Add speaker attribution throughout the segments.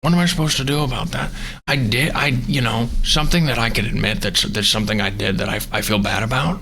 Speaker 1: What am I supposed to do about that? Something that I can admit that's something I did that I feel bad about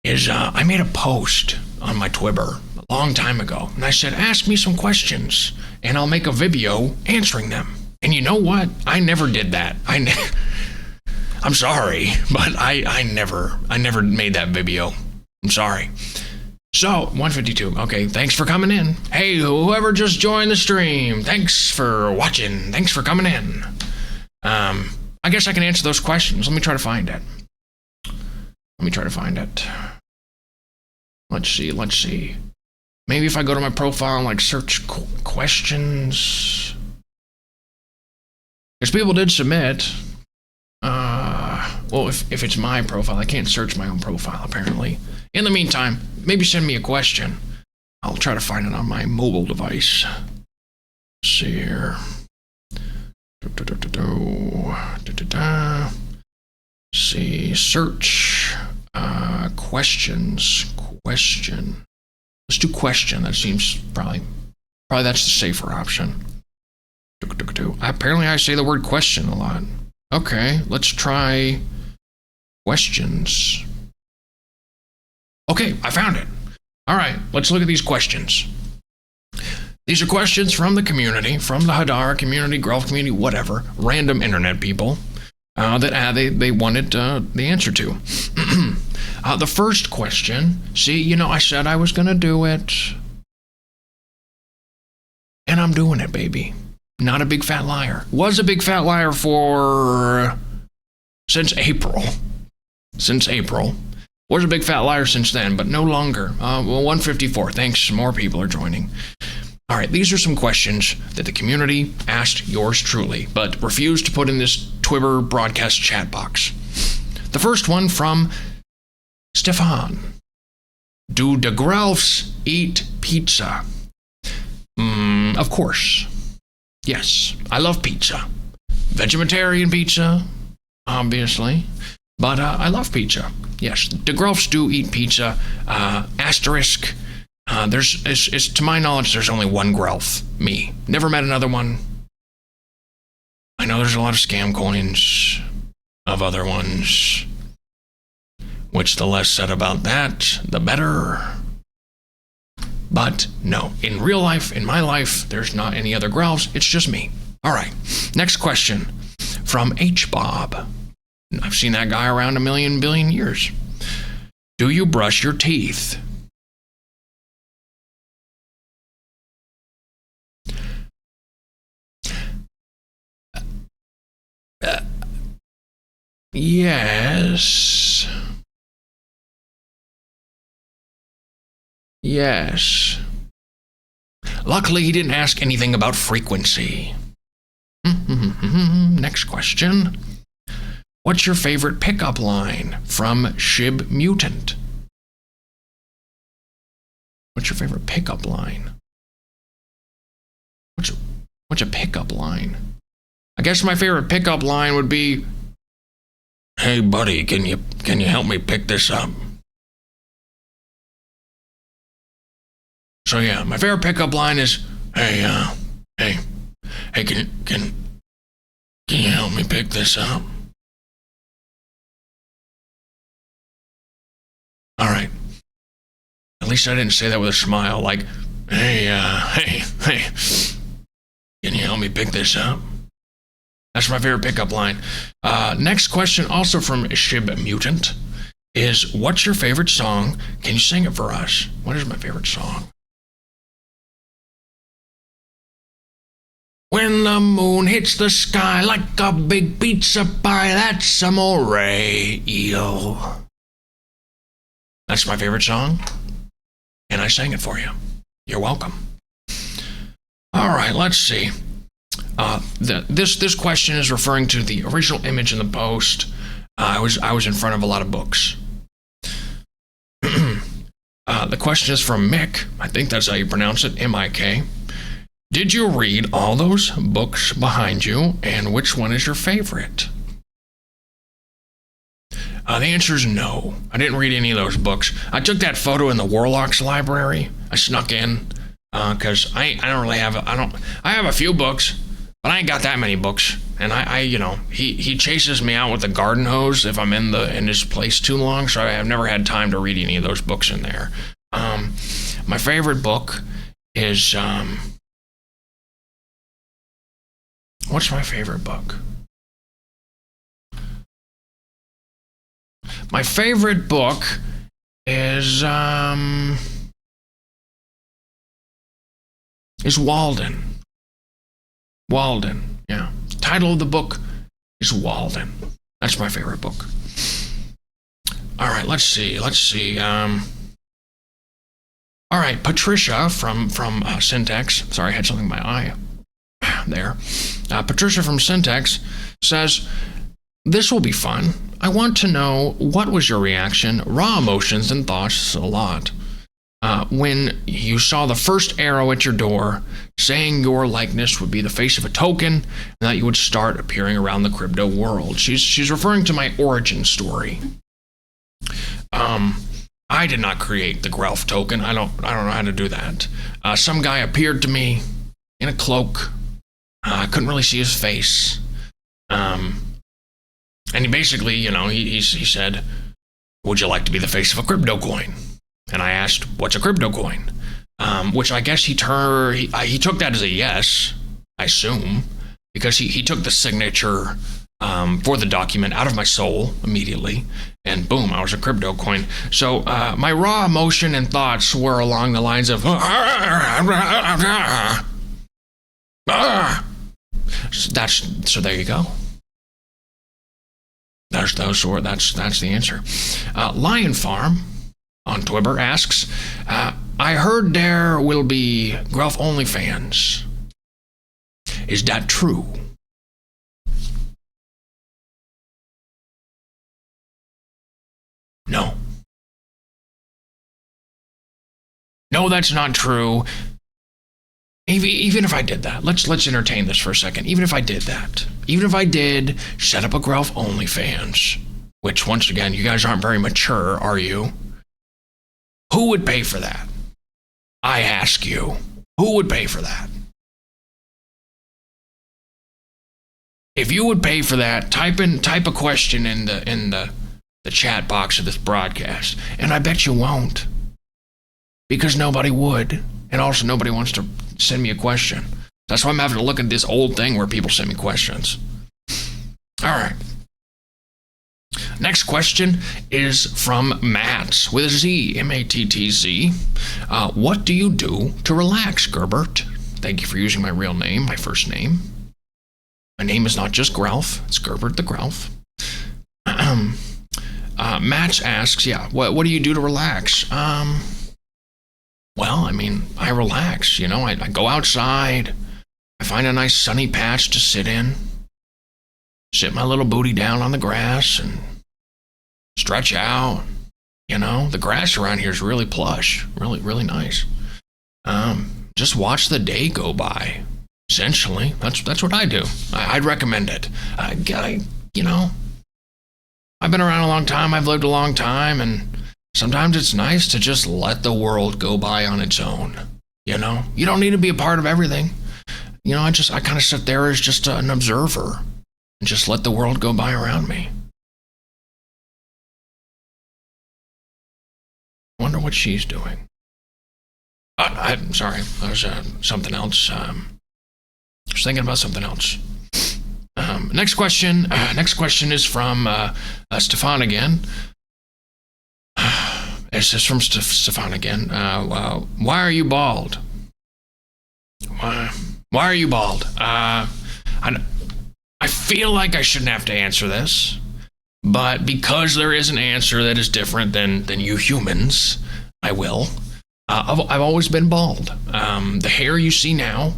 Speaker 1: is I made a post on my Twitter a long time ago, and I said, ask me some questions, and I'll make a video answering them. And you know what? I never did that. I'm sorry, but I never made that video. I'm sorry. So, 152. Okay, thanks for coming in. Hey, whoever just joined the stream, thanks for watching. Thanks for coming in. I guess I can answer those questions. Let me try to find it. Let's see. Maybe if I go to my profile and like search questions. Because people did submit. Well, if it's my profile, I can't search my own profile, apparently. In the meantime, maybe send me a question. I'll try to find it on my mobile device. Let's see here. See, search. Questions. Question. Let's do question. That seems probably that's the safer option. Apparently I say the word question a lot. Okay, let's try questions. Okay, I found it. All right, let's look at these questions. These are questions from the community, from the Hadara community, Grelf community, whatever, random internet people that they wanted the answer to. The first question, see, I said I was going to do it. And I'm doing it, baby. Not a big fat liar. Was a big fat liar since April. Was a big fat liar since then, but no longer. 154. Thanks. More people are joining. All right, these are some questions that the community asked yours truly, but refused to put in this Twitter broadcast chat box. The first one from Stefan. Do the Grelfs eat pizza? Of course. Yes, I love pizza. Vegetarian pizza, obviously. But I love pizza. Yes, the Grelfs do eat pizza. Asterisk. To my knowledge, there's only one Grelf. Me. Never met another one. I know there's a lot of scam coins of other ones. Which the less said about that, the better. But no, in real life, in my life, there's not any other Grelfs. It's just me. All right. Next question from H. Bob. I've seen that guy around a million billion years. Do you brush your teeth? Yes. Yes. Luckily, he didn't ask anything about frequency. Next question. What's your favorite pickup line from Shib Mutant? What's your favorite pickup line? What's a pickup line? I guess my favorite pickup line would be, "Hey buddy, can you help me pick this up?" So yeah, my favorite pickup line is, "Hey, can you help me pick this up?" All right. At least I didn't say that with a smile, like, hey, can you help me pick this up? That's my favorite pickup line. Next question, also from Shib Mutant, is what's your favorite song? Can you sing it for us? What is my favorite song? When the moon hits the sky like a big pizza pie, that's amore. That's my favorite song, and I sang it for you. You're welcome. All right, let's see. This question is referring to the original image in the post. I was in front of a lot of books. The question is from Mick. I think that's how you pronounce it, M-I-K. Did you read all those books behind you, and which one is your favorite? The answer is no. I didn't read any of those books. I took that photo in the Warlocks library. I snuck in. because I don't really have I have a few books, but I ain't got that many books. And he chases me out with the garden hose if I'm in his place too long, so I've never had time to read any of those books in there. My favorite book is what's my favorite book? My favorite book is Walden. Walden, yeah. Title of the book is Walden. That's my favorite book. All right, let's see. All right, Patricia from Syntax. Sorry, I had something in my eye there. Patricia from Syntax says, "This will be fun. I want to know, what was your reaction, raw emotions and thoughts a lot, when you saw the first arrow at your door saying your likeness would be the face of a token and that you would start appearing around the crypto world?" She's referring to my origin story. I did not create the Grelf token. I don't know how to do that. Some guy appeared to me in a cloak. I couldn't really see his face. And he basically, he said, "Would you like to be the face of a crypto coin?" And I asked, "What's a crypto coin?" Which I guess he took that as a yes, I assume, because he took the signature for the document out of my soul immediately, and boom, I was a crypto coin. So my raw emotion and thoughts were along the lines of, so there you go. That's the answer. Lion Farm on Twitter asks, "I heard there will be Grelf OnlyFans. Is that true?" No. No, that's not true. Even if I did that, let's entertain this for a second. Even if I did that, even if I did set up a Grelf OnlyFans, which once again, you guys aren't very mature, are you? Who would pay for that? I ask you, who would pay for that? If you would pay for that, type a question in the chat box of this broadcast, and I bet you won't, because nobody would, and also nobody wants to send me a question. That's why I'm having to look at this old thing where people send me questions. All right. Next question is from Matt with a Z, M-A-T-T-Z. What do you do to relax, Gerbert? Thank you for using my real name, my first name. My name is not just Grelf, it's Gerbert the Grelf. Matt asks, what do you do to relax? Well, I mean, I relax, I go outside, I find a nice sunny patch to sit in, sit my little booty down on the grass and stretch out. The grass around here is really plush, really, really nice. Just watch the day go by. Essentially, that's what I do. I'd recommend it. I've been around a long time. I've lived a long time, and sometimes it's nice to just let the world go by on its own. You don't need to be a part of everything. I kind of sit there as just an observer and just let the world go by around me. Wonder what she's doing. I'm sorry. That was something else. I was thinking about something else. Next question. Next question is from Stefan again. This is from Stefan again. Why are you bald? Why are you bald? I feel like I shouldn't have to answer this, but because there is an answer that is different than you humans, I will. I've always been bald. The hair you see now,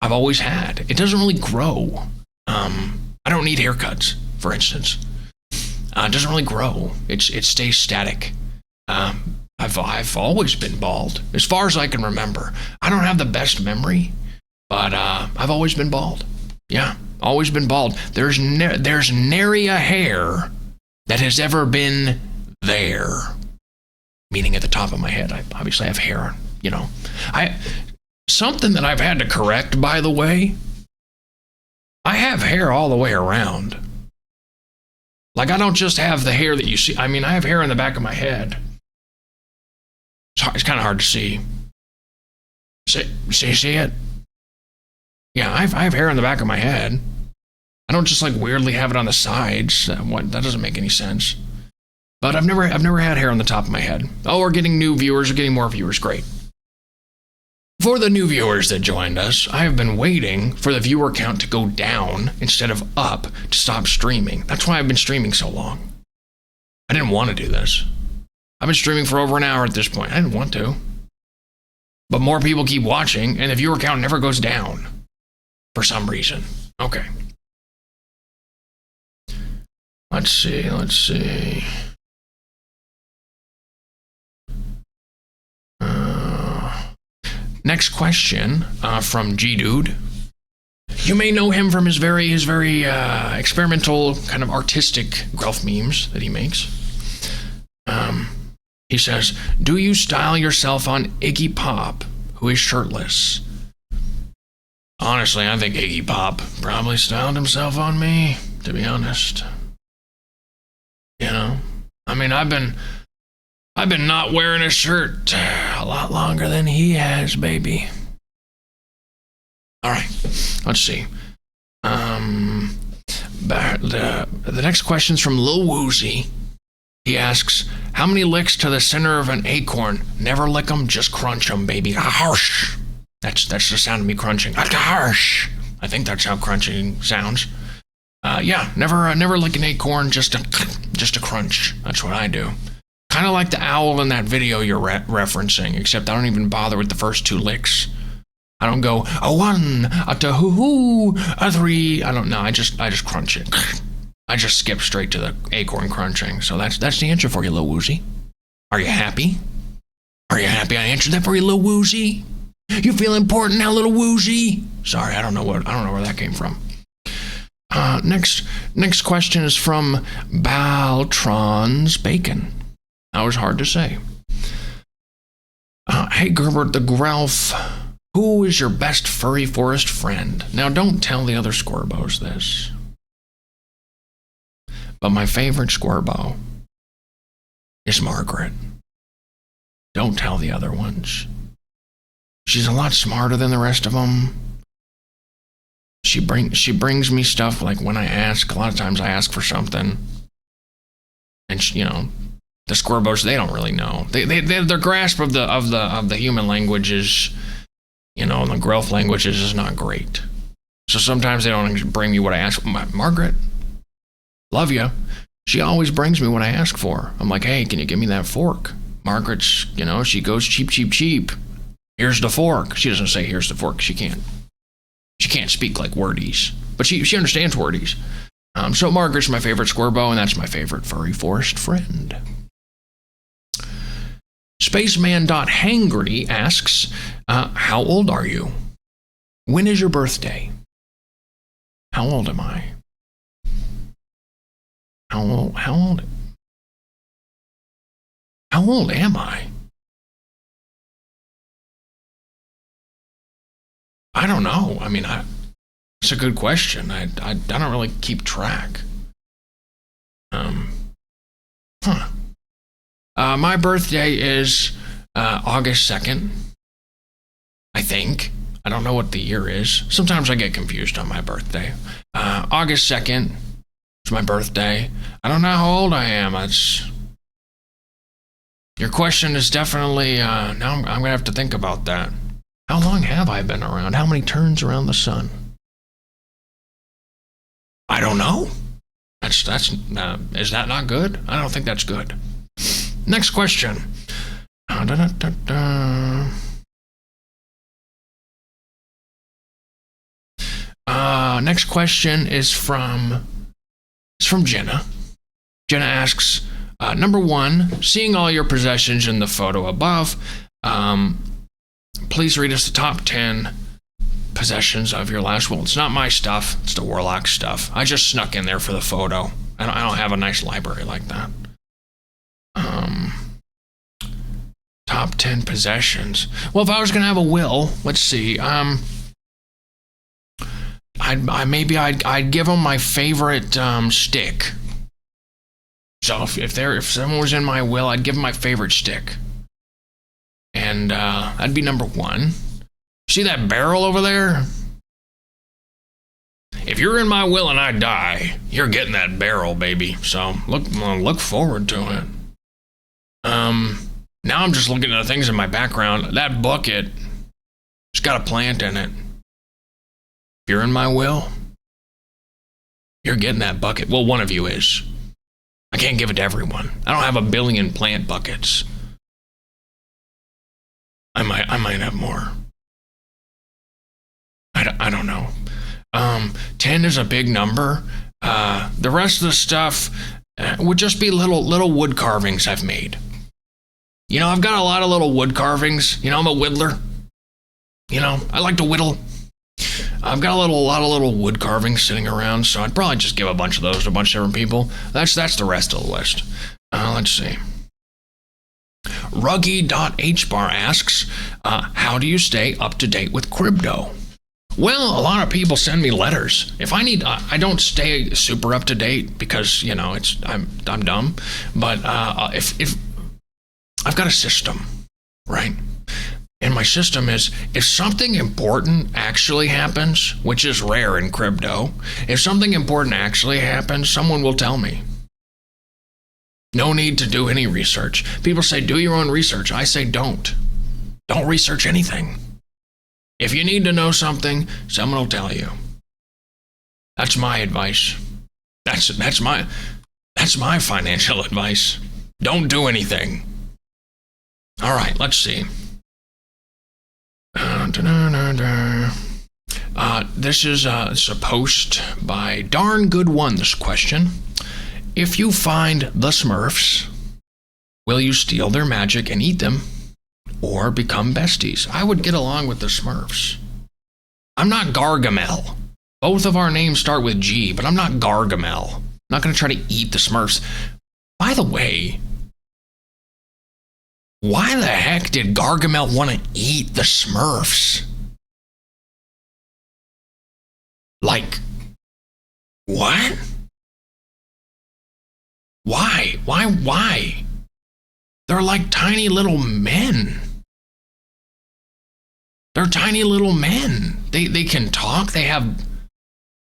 Speaker 1: I've always had. It doesn't really grow. I don't need haircuts, for instance. It doesn't really grow. It stays static. I've always been bald, as far as I can remember. I don't have the best memory, but I've always been bald. Yeah, always been bald. There's nary a hair that has ever been there. Meaning at the top of my head. I obviously have hair, Something that I've had to correct, by the way, I have hair all the way around. Like, I don't just have the hair that you see. I mean, I have hair in the back of my head. It's kind of hard to see. See it? Yeah, I have hair in the back of my head. I don't just like weirdly have it on the sides. That doesn't make any sense. But I've never had hair on the top of my head. Oh, we're getting new viewers. We're getting more viewers. Great. For the new viewers that joined us, I have been waiting for the viewer count to go down instead of up to stop streaming. That's why I've been streaming so long. I didn't want to do this. I've been streaming for over an hour at this point. I didn't want to. But more people keep watching, and the viewer count never goes down. For some reason. Okay. Let's see. Next question from G-Dude. You may know him from his very experimental, kind of artistic Grelf memes that he makes. He says, do you style yourself on Iggy Pop, who is shirtless? Honestly, I think Iggy Pop probably styled himself on me, to be honest. You know? I mean, I've been not wearing a shirt a lot longer than he has, baby. All right, let's see. The next question's from Lil Woozy. He asks, how many licks to the center of an acorn? Never lick 'em, just crunch 'em, baby. Harsh. That's the sound of me crunching. Harsh. I think that's how crunching sounds. Yeah, never lick an acorn, just a crunch. That's what I do. Kind of like the owl in that video you're referencing, except I don't even bother with the first two licks. I don't go a 1, a 2, a 3. I don't know. I just crunch it. I just skip straight to the acorn crunching. So that's the answer for you, Lil Woozy. Are you happy? Are you happy I answered that for you, Lil Woozy? You feel important now, Little Woozy? Sorry, I don't know where that came from. Next question is from Baltron's Bacon. That was hard to say. Hey, Gerbert the Grelf, who is your best furry forest friend? Now, don't tell the other Squirbows this. But my favorite Squirbo is Margaret. Don't tell the other ones. She's a lot smarter than the rest of them. She brings me stuff like when I ask. A lot of times I ask for something, and she, the Squirbows, they don't really know. Their grasp of the human language is, and the Grelf languages is not great. So sometimes they don't bring me what I ask. Margaret, love you. She always brings me what I ask for. I'm like, hey, can you give me that fork? Margaret's, she goes cheap, cheap, cheap. Here's the fork. She doesn't say here's the fork. She can't speak like wordies, but she understands wordies. So Margaret's my favorite Squirbo, and that's my favorite furry forest friend. Spaceman.hangry asks, how old are you? When is your birthday? How old am I? How old am I? I don't know. I mean, it's a good question. I don't really keep track. My birthday is August 2nd, I think. I don't know what the year is. Sometimes I get confused on my birthday. August 2nd is my birthday. I don't know how old I am. Your question is definitely, now I'm going to have to think about that. How long have I been around? How many turns around the sun? I don't know. Is that not good? I don't think that's good. Next question. Next question is from Jenna. Jenna asks, number 1, seeing all your possessions in the photo above, please read us the top 10 possessions of your last will. It's not my stuff. It's the Warlock stuff. I just snuck in there for the photo. I don't have a nice library like that. Top 10 possessions. Well, if I was going to have a will, let's see. I'd give them my favorite stick. So if someone was in my will, I'd give them my favorite stick. And that'd be number 1. See that barrel over there? If you're in my will and I die, you're getting that barrel, baby. So look forward to it. Now I'm just looking at the things in my background. That bucket, it's got a plant in it. If you're in my will, you're getting that bucket. Well, one of you is. I can't give it to everyone. I don't have 1 billion plant buckets. I might have more. I don't know. 10 is a big number. The rest of the stuff would just be little wood carvings I've made. You know, I've got a lot of little wood carvings. You know, I'm a whittler. You know, I like to whittle. I've got a lot of little wood carvings sitting around, so I'd probably just give a bunch of those to a bunch of different people. That's the rest of the list. Let's see. Ruggy.hbar asks, how do you stay up to date with crypto? Well, a lot of people send me letters. If I need, I don't stay super up to date because, you know, I'm dumb. But if I've got a system, right? And my system is, if something important actually happens, which is rare in crypto, if something important actually happens, someone will tell me. No need to do any research. People say, do your own research. I say, don't. Don't research anything. If you need to know something, someone will tell you. That's my advice. That's my financial advice. Don't do anything. All right, let's see. This is a post by Darn Good One, this question. If you find the Smurfs, will you steal their magic and eat them, or become besties? I would get along with the Smurfs. I'm not Gargamel. Both of our names start with G, but I'm not Gargamel. I'm not going to try to eat the Smurfs. By the way, why the heck did Gargamel want to eat the Smurfs? Like, what? Why? They're like tiny little men. They're tiny little men. They can talk. They have...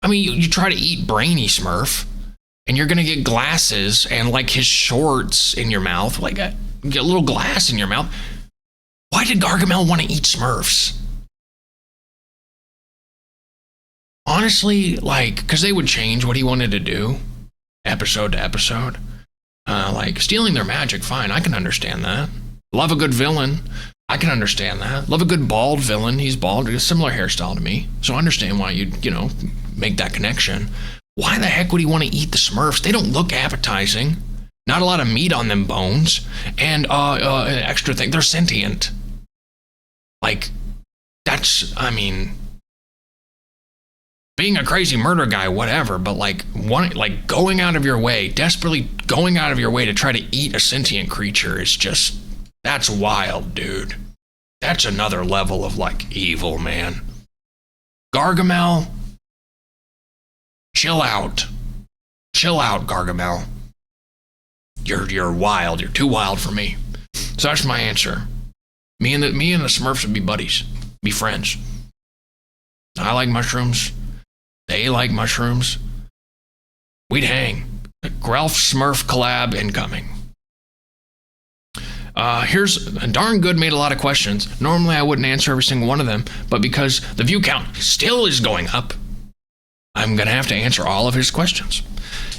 Speaker 1: I mean, you try to eat Brainy Smurf, and you're going to get glasses and like his shorts in your mouth. Like, get a little glass in your mouth. Why did Gargamel want to eat Smurfs? Honestly, like, because they would change what he wanted to do episode to episode. Like, stealing their magic, fine, I can understand that. Love a good villain, I can understand that. Love a good bald villain, he's bald, a similar hairstyle to me. So I understand why you'd, make that connection. Why the heck would he want to eat the Smurfs? They don't look appetizing. Not a lot of meat on them bones. And extra thing, they're sentient. Like, that's, I mean... being a crazy murder guy, whatever, but going out of your way, desperately going out of your way to try to eat a sentient creature is just, that's wild, dude. That's another level of, evil, man. Gargamel, chill out. Chill out, Gargamel. You're wild. You're too wild for me. So that's my answer. Me and the Smurfs would be buddies. Be friends. I like mushrooms. They like mushrooms. We'd hang. Grelf Smurf collab incoming. Here's Darn Good made a lot of questions. Normally I wouldn't answer every single one of them, but because the view count still is going up, I'm going to have to answer all of his questions.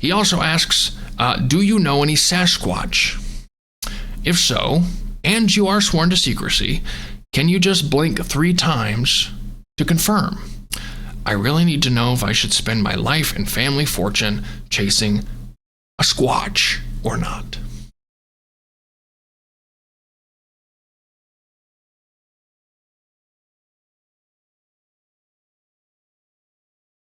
Speaker 1: He also asks, do you know any Sasquatch? If so, and you are sworn to secrecy, can you just blink 3 times to confirm? I really need to know if I should spend my life and family fortune chasing a squatch or not.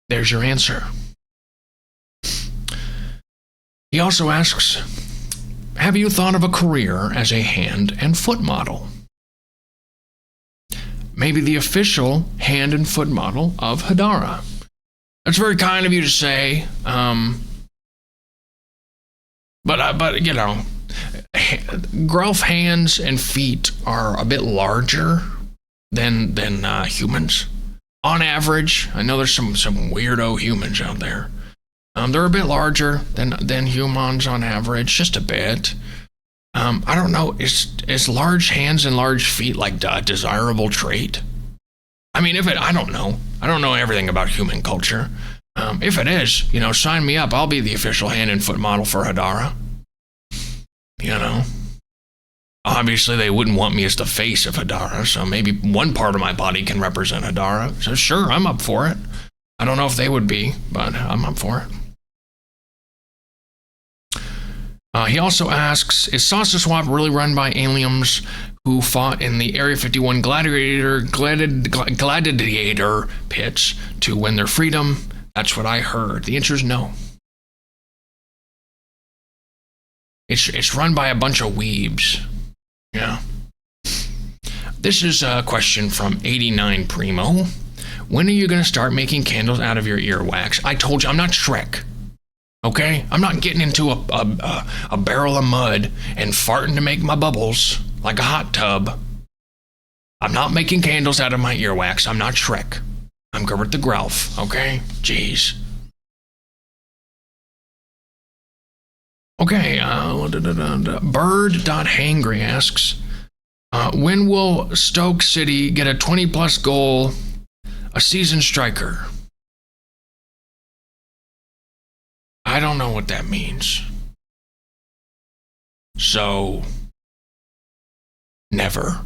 Speaker 1: There's your answer. He also asks, have you thought of a career as a hand and foot model? maybe the official hand and foot model of Hadara. That's very kind of you to say, but you know, Grelf hands and feet are a bit larger than humans. On average, I know there's some weirdo humans out there. They're a bit larger than humans on average, just a bit. I don't know, is large hands and large feet like a desirable trait? I mean, I don't know. I don't know everything about human culture. If it is, you know, sign me up. I'll be the official hand and foot model for Hadara. You know? Obviously, they wouldn't want me as the face of Hadara, so maybe one part of my body can represent Hadara. So sure, I'm up for it. I don't know if they would be, but I'm up for it. He also asks, is Sausage Swap really run by aliens who fought in the Area 51 gladiator pits to win their freedom? That's what I heard. The answer is no. It's run by a bunch of weebs. Yeah. This is a question from 89 Primo. When are you going to start making candles out of your earwax? I told you, I'm not Shrek. Okay? I'm not getting into a barrel of mud and farting to make my bubbles like a hot tub. I'm not making candles out of my earwax. I'm not Shrek. I'm Gerbert the Grelf. Okay? Jeez. Okay, Bird.hangry asks, when will Stoke City get a 20-plus goal, a season striker? I don't know what that means. So, never.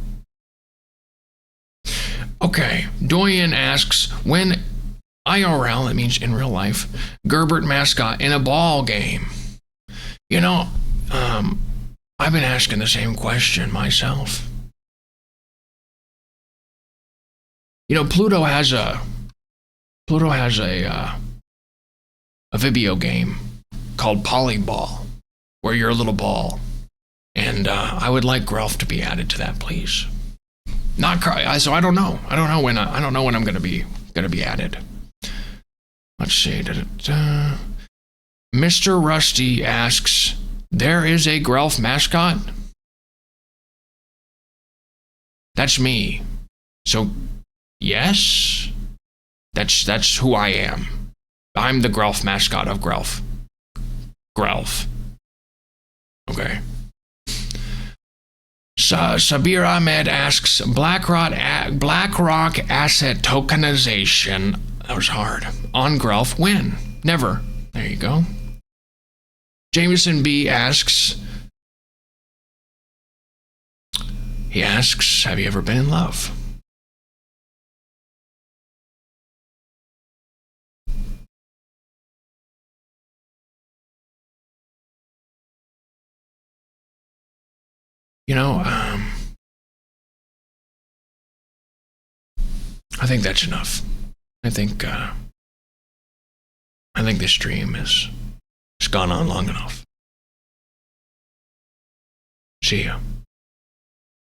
Speaker 1: Okay, Doyen asks, when IRL, that means in real life, Gerbert mascot in a ball game? You know, I've been asking the same question myself. You know, Pluto has a video game called Polyball, where you're a little ball, and I would like Grelf to be added to that, please. So I don't know. I don't know when I'm going to be added. Let's see. Mr. Rusty asks, there is a Grelf mascot? That's me. So, yes, that's who I am. I'm the Grelf mascot of Grelf. Grelf. Okay. Sabir Ahmed asks, BlackRock asset tokenization, that was hard, on Grelf, when? Never. There you go. Jameson B asks, have you ever been in love? You know, I think that's enough. I think this stream has gone on long enough. See ya.